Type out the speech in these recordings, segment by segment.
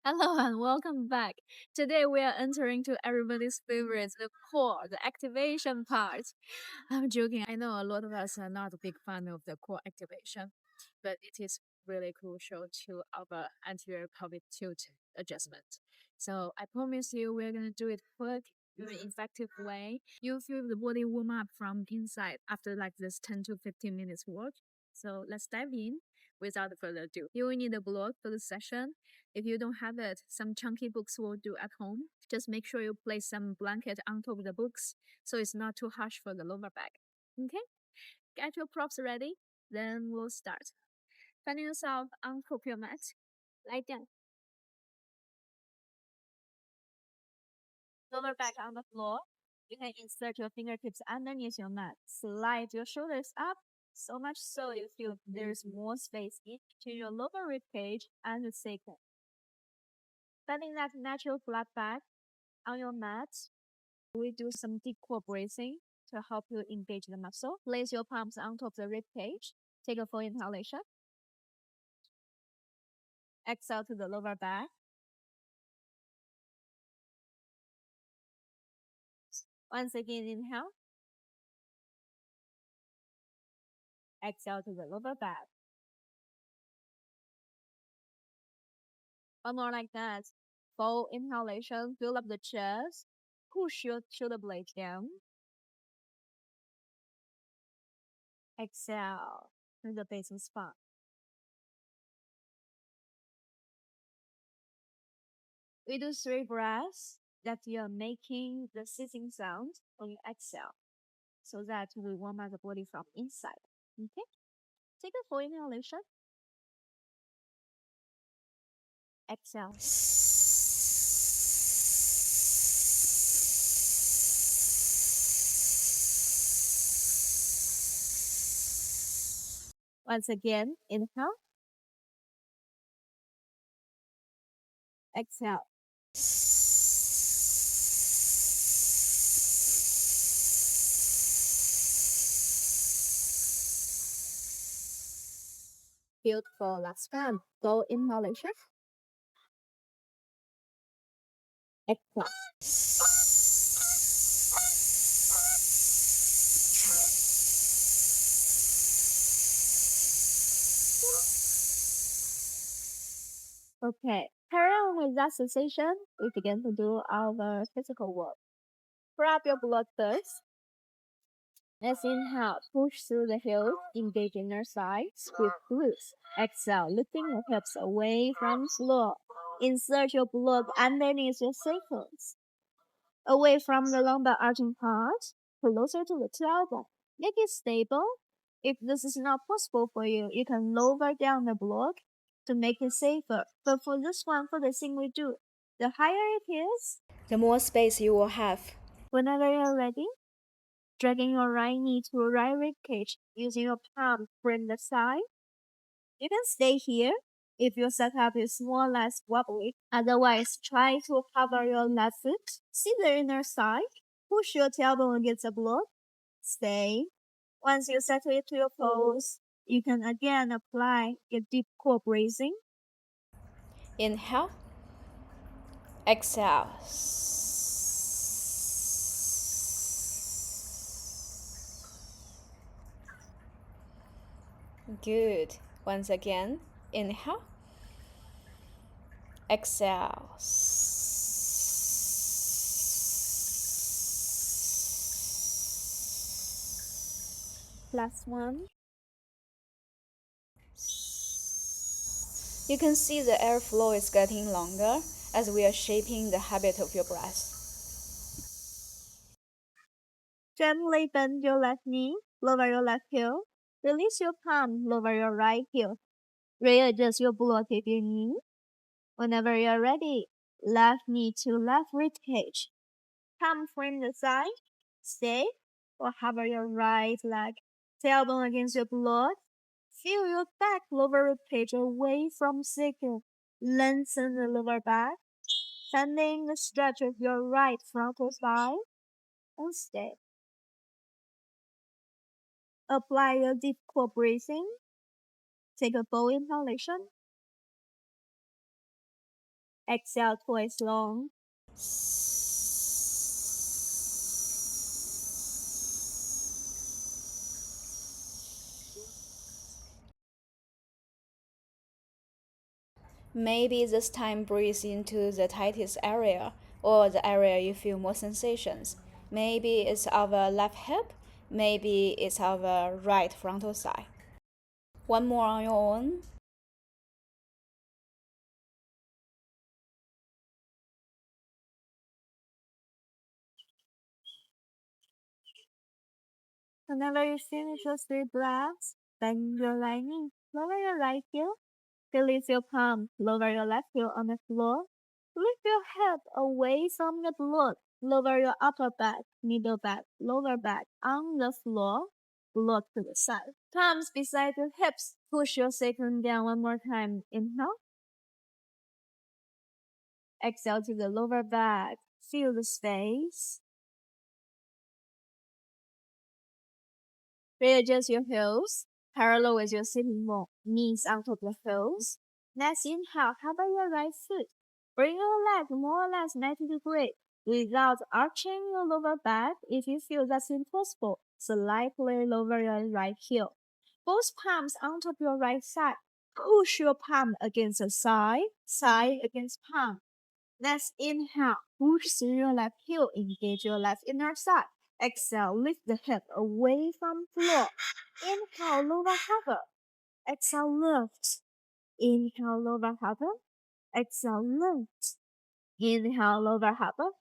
Hello and welcome back. Today we are entering to everybody's favorite, the core, the activation part. I'm joking. I know a lot of us are not a big fan of the core activation, but it is really crucial to our anterior pelvic tilt adjustment. So I promise you, we're gonna do it quick, in an effective way. You feel the body warm up from inside after like this 10 to 15 minutes work. So let's dive in. Without further ado, you will need a block for the session. If you don't have it, some chunky books will do at home. Just make sure you place some blanket on top of the books so it's not too harsh for the lower back. Okay? Get your props ready, then we'll start. Finding yourself on your mat. Lie down. Lower back on the floor. You can insert your fingertips underneath your mat. Slide your shoulders up so much so you feel there's more space in between your lower rib cage and the sacrum. Finding that natural flat back on your mat, we do some deep core breathing to help you engage the muscle. Place your palms on top of the rib cage. Take a full inhalation. Exhale to the lower back. Once again, inhale. Exhale to the lower back. One more like that. Full inhalation. Fill up the chest. Push your shoulder blades down. Exhale to the base of spine. We do 3 breaths that you are making the sitting sound when you exhale, so that we warm up the body from inside. Okay? Take a full inhalation. Exhale. Once again, inhale. Exhale. Beautiful. Last one. Full inhalation. Exhale. Okay. Parallel with that sensation, we begin to do our physical work. Grab your blood first. Let's inhale, push through the heels, engage inner thighs with glutes. Exhale, lifting your hips away from floor. Insert your blood underneath your sacrum, away from the lumbar arching part, closer to the tailbone. Make it stable. If this is not possible for you, you can lower down the block to make it safer. But for this one, for the thing we do, the higher it is, the more space you will have. whenever you're ready, dragging your right knee to your right rib cage, using your palm from the side. You can stay here if your setup is more or less wobbly. Otherwise, try to cover your left foot. See the inner side. Push your tailbone against the block. Stay. Once you settle into your pose, you can again apply your deep core breathing. Inhale, exhale. Good. Once again, inhale, exhale. Last one. You can see the airflow is getting longer as we are shaping the habit of your breath. Gently bend your left knee, lower your left heel. Release your palm, lower your right heel. Readjust your block if you need. Whenever you're ready, left knee to left rib cage. Palm frame the side. Stay or hover your right leg. Tailbone against your block. Feel your back lower rib cage away from sacrum. Lengthen the lower back. Sending the stretch of your right frontal thigh. And stay. Apply your deep core breathing. Take a full inhalation. Exhale twice long. Maybe this time breathe into the tightest area or the area you feel more sensations. Maybe it's our left hip, maybe it's our right frontal thigh. One more on your own. Whenever you finish your 3 breaths, bend your right knee, lower your right heel, release your palm, lower your left heel on the floor, lift your head away from the blood, lower your upper back, middle back, lower back on the floor, blood to the side. Palms beside your hips, push your sacrum down one more time. Inhale. Exhale to the lower back, feel the space. Readjust your heels, parallel with your sitting bone, knees on top of your heels. Next inhale, cover your right foot. Bring your leg more or less 90 degrees without arching your lower back. If you feel that's impossible, slightly lower your right heel. Both palms on top of your right side. Push your palm against the side, side against palm. Let's inhale, push through your left heel, engage your left inner thigh. Exhale, lift the hip away from floor. Inhale, lower hover. Exhale, lift. Inhale, lower hover. Exhale, lift. Inhale, lower hover.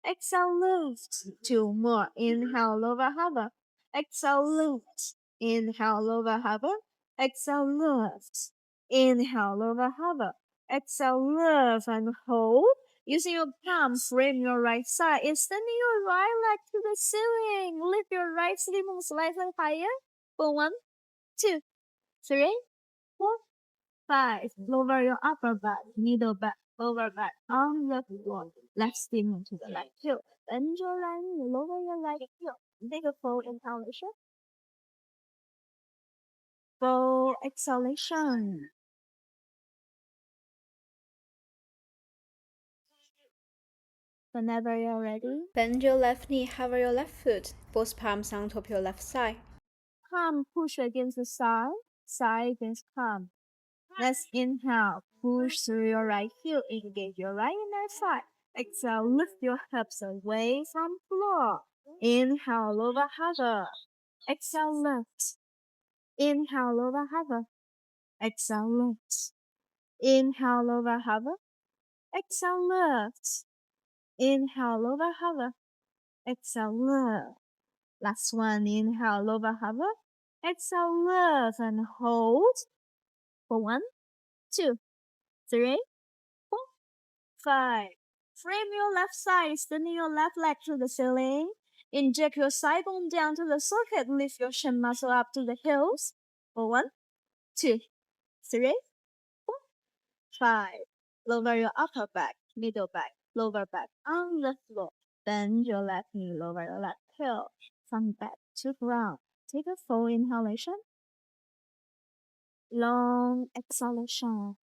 Exhale, lift. 2 more. Inhale, lower hover. Exhale, lift. Inhale, lower hover. Exhale, lift. Inhale, lower hover. Exhale, lift and hold. Using your palms, frame your right side. Extending your right leg to the ceiling. Lift your right sitting bone slightly higher. For 1, 2, 3, 4, 5. Lower your upper back, middle back, lower back on the floor. Left stem to the right heel. Bend your right knee, lower your right heel. Take a full inhalation. Full exhalation. Whenever you're ready, Bend your left knee, hover your left foot, both palms on top your left thigh. palm push against the side, side against palm. Let's inhale, push through your right heel, engage your right inner thigh. Exhale, lift your hips away from floor. Inhale, lower hover. Exhale, lift. Inhale, lower hover. Exhale, lift. Inhale, lower hover. Exhale, lift. Inhale, lower hover. Exhale, lift. Last one, inhale, lower hover. Exhale, lift and hold. For 1, 2, 3, 4, 5. Frame your left side, extending your left leg to the ceiling. Inject your side bone down to the socket. Lift your shin muscle up to the heels. For 1, 2, 3, 4, 5. Lower your upper back, middle back, lower back on the floor. Bend your left knee, lower your left heel. From back to ground. Take a full inhalation. Long exhalation.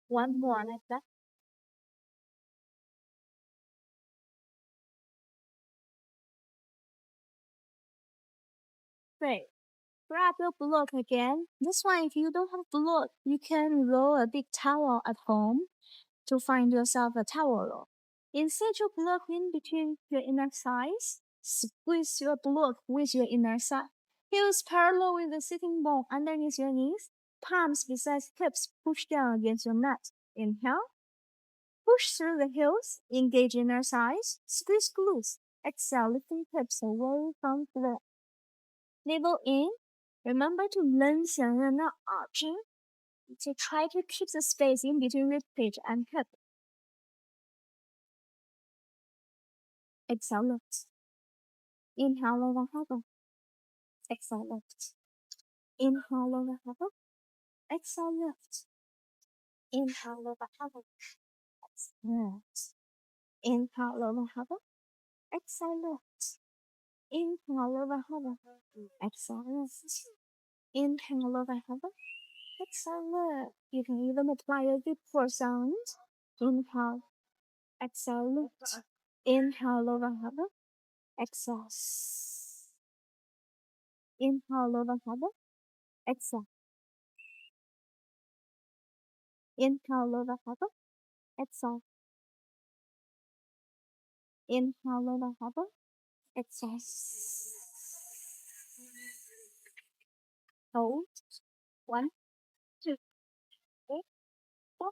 One more like that. Great. Grab your block again. This one, if you don't have block, you can roll a big towel at home to find yourself a towel roll. Insert your block in between your inner thighs. Squeeze your block with your inner thigh. Heels parallel with the sitting bone underneath your knees. Palms beside hips push down against your mat. Inhale. Push through the heels. Engage inner thighs. Squeeze glutes. Exhale, lifting hips away from floor. Navel in. Remember to lengthen and not arching. So try to keep the space in between rib cage and hip. Exhale, lift. Inhale, lower hover. Exhale, lift. Inhale, lower hover. Exhale, lift. Inhale, lower hover. Exhale, lift. Inhale, lower hover. Exhale, lift. Inhale, lower hover. Exhale, lift. Inhale, lower hover. Exhale. You can even apply a deep core sound. Inhale. Exhale. Lift. Inhale. Lower hover. Exhale. Inhale. Lower hover. Exhale. Inhale. Lower hover. Exhale. Inhale. Lower hover. Exhale. Hold. 1, 2, 3, 4,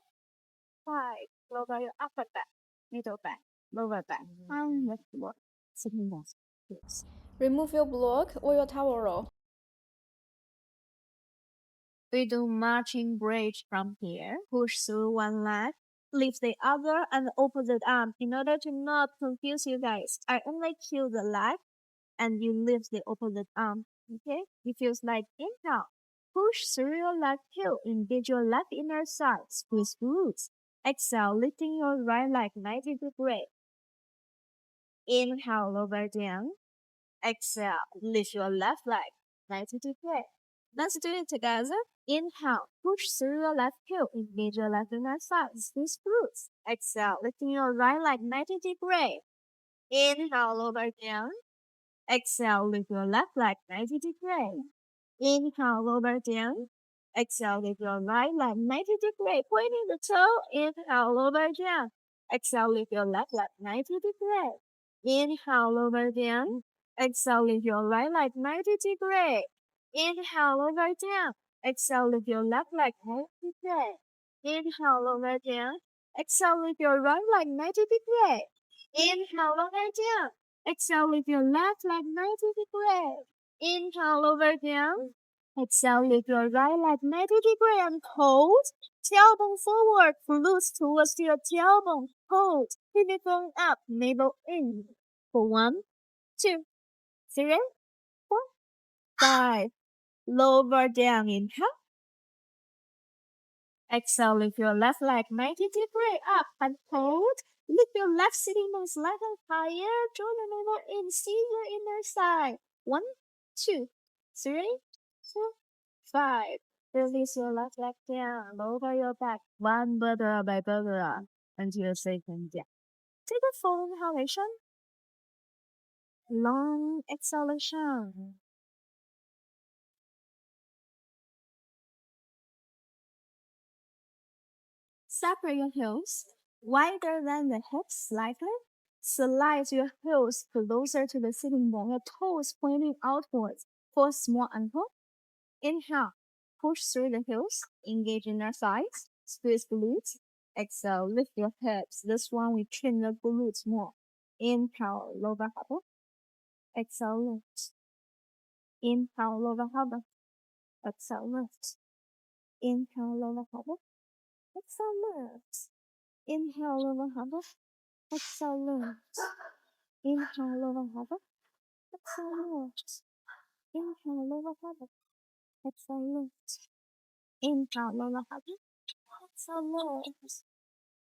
5. Lower your upper back, middle back, lower back, and lift forward. Sitting bones. Yes. Remove your block or your towel roll. We do marching bridge from here. Push through one leg, lift the other and opposite arm. In order to not confuse you guys, I only kill the leg and you lift the opposite arm. Okay? It feels like inhale. Push through your left heel, engage your left inner side, squeeze glutes. Exhale, lifting your right leg 90 degrees. Inhale, lower down. Exhale, lift your left leg 90 degrees. Let's do it together. Inhale, push through your left heel, engage your left inner side, squeeze glutes. Exhale, lifting your right leg 90 degrees. Inhale, lower down. Exhale, lift your left leg 90 degrees. Inhale, lower down. Exhale, lift your right leg 90 degrees, pointing the toe. Inhale, lower down. Exhale, lift your left leg 90 degrees. Inhale, lower down. Exhale, lift your right leg 90 degrees. Inhale, lower down. Exhale, lift your left leg 90 degrees. Inhale, lower down. Exhale, lift your right leg 90 degrees. Inhale, lower down. Exhale with your left leg 90 degrees. Inhale, lower down. Exhale with your right leg 90 degrees and hold. Tailbone forward, glutes towards your tailbone. Hold. Pivot bone up, navel in. For 1, 2, 3, 4, 5. Lower down, inhale. Exhale, lift your left leg 90 degrees up and hold. Lift your left sitting bone slightly higher. Draw the navel in. See your inner side. 1, 2, 3, 4, 5. Release your left leg down. Lower your back one vertebra by vertebra until you second down. Take a full inhalation. Long exhalation. Separate your heels wider than the hips slightly. Slide your heels closer to the sitting bone, your toes pointing outwards for a small ankle. Inhale, push through the heels, engage inner thighs, squeeze glutes. Exhale, lift your hips. This one we train the glutes more. Inhale, lower hover. Exhale, lift. Inhale, lower hover. Exhale, lift. Inhale, lower hover. Exhale, lift. Inhale, lower hover. Exhale, lift. Inhale, lower hover. Exhale, lift. Inhale, lower hover. Exhale, lift. Inhale, lower hover. Exhale, lift.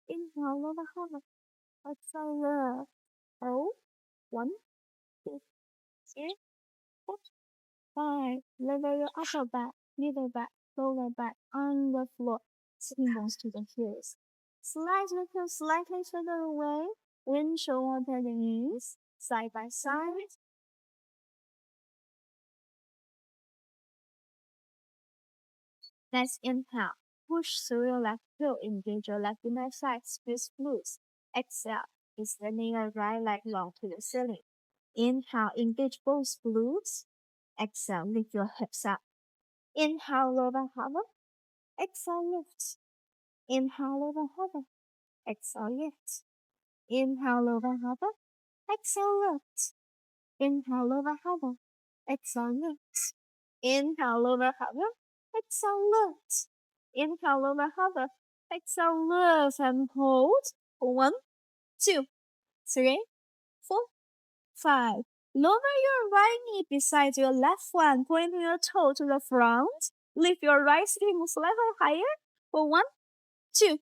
Inhale, lower hover. Exhale, lift. Hold. 1, 2, 3, 4, 5. Level your upper back, middle back, lower back on the floor. Sitting bones to the heels. Slide the heels slightly further away. Windshield water the knees. Side by side. Let's inhale. Push through your left heel. Engage your left inner side. Squeeze glutes. Exhale. Extending your right leg long to the ceiling. Inhale. Engage both glutes. Exhale. Lift your hips up. Inhale. Lower hover. Exhale. Lift. Inhale. Lower hover. Exhale. Lift. Inhale. Lower hover. Exhale. Lift. Inhale. Lower hover. Exhale. Lift. Inhale. Lower hover. Exhale. Lift. Inhale, lower hover. Exhale, lift and hold. 1, 2, 3, 4, 5. Lower your right knee beside your left one, pointing your toe to the front. Lift your right sitting slightly higher. For 1, 2,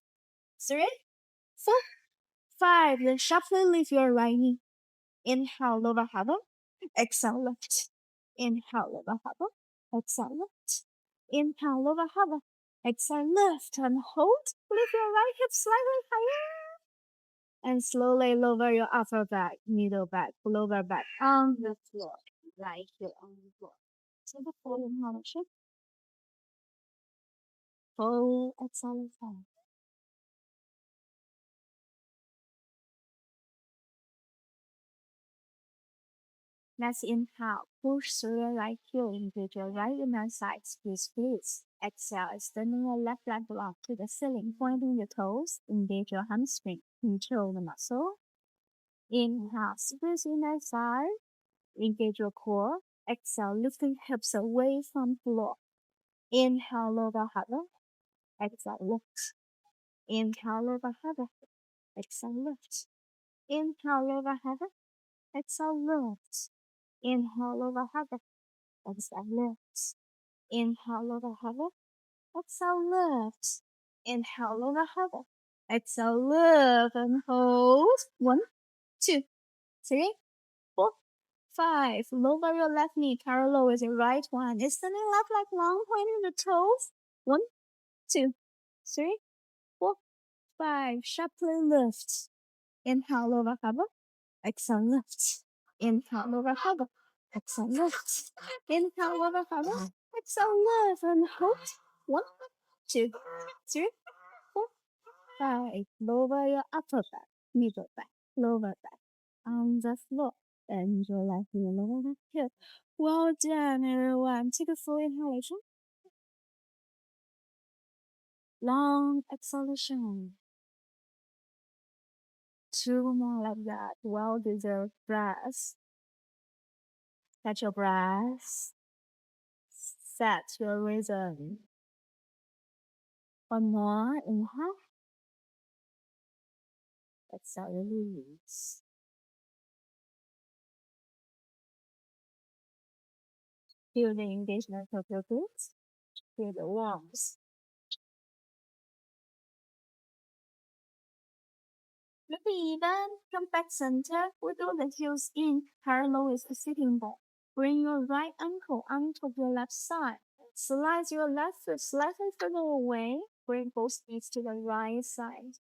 3, 4, 5. Then sharply lift your right knee. Inhale, lower hover. Exhale, lift. Inhale, lower hover. Exhale, lift. Inhale, lower hover. Exhale, lift and hold. Lift your right hip slightly higher. And slowly lower your upper back, middle back, lower back on the floor. Right here on the floor. Take a full inhalation. Full exhalation. Let's inhale. Push through your right heel into your right inner side. Squeeze, squeeze. Exhale, extending your left leg block to the ceiling, pointing your toes. Engage your hamstring. Control the muscle. Inhale, squeeze inner side. Engage your core. Exhale, lifting hips away from floor. Inhale, lower hover. Exhale, lift. Inhale, lower hover. Exhale, lift. Inhale, lower hover. Exhale, lift. Inhale, lower hover. Exhale, lift. Inhale, lower hover. Exhale, lift. Inhale, lower hover. Exhale, lift and hold. 1, 2, 3, 4, 5. Lower your left knee parallel with your right one. Extending left leg long, pointing the toes. 1, 2, 3, 4, 5. Sharply lift. Inhale, lower hover. Exhale, lift. Inhale, lower hover. Exhale, lift. Inhale, lower hover. Exhale, lift and hold. 1, 2, 3, 4, 5. Lower your upper back, middle back, lower back on the floor. And your left knee, lower left hip. Well done, everyone. Take a full inhalation. Long exhalation. 2 more like that. Well deserved breath. Catch your breath. Set your rhythm. One more. Inhale. Exhale, release. Feel the engagement of your glutes. Feel the warmth. Maybe even come back center. Wiggle the heels in, parallel with the sitting bone. Bring your right ankle onto your left side. Slide your left foot slightly further away. Bring both knees to the right side.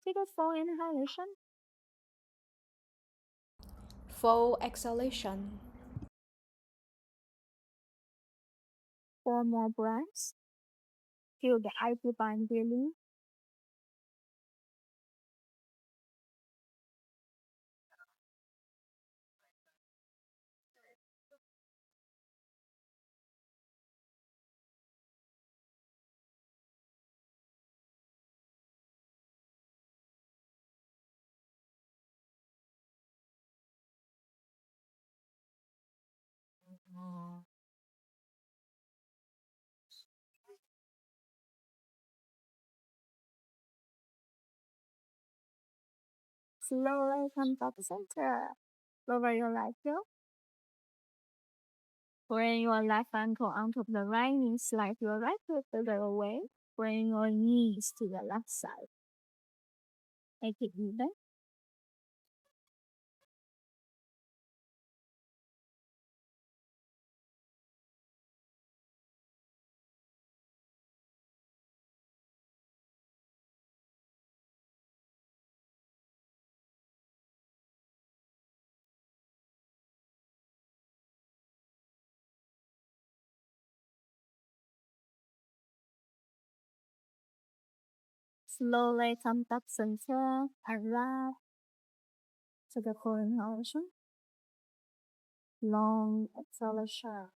Take a full inhalation. Full exhalation. 4 more breaths. Feel the upper body release. Slowly come back center. Lower your right heel. Bring your left ankle onto the right knee. Slide your right foot further away. Bring your knees to the left side. Make it even. Slowly come back center. Arrive to the full inhalation. Long exhalation.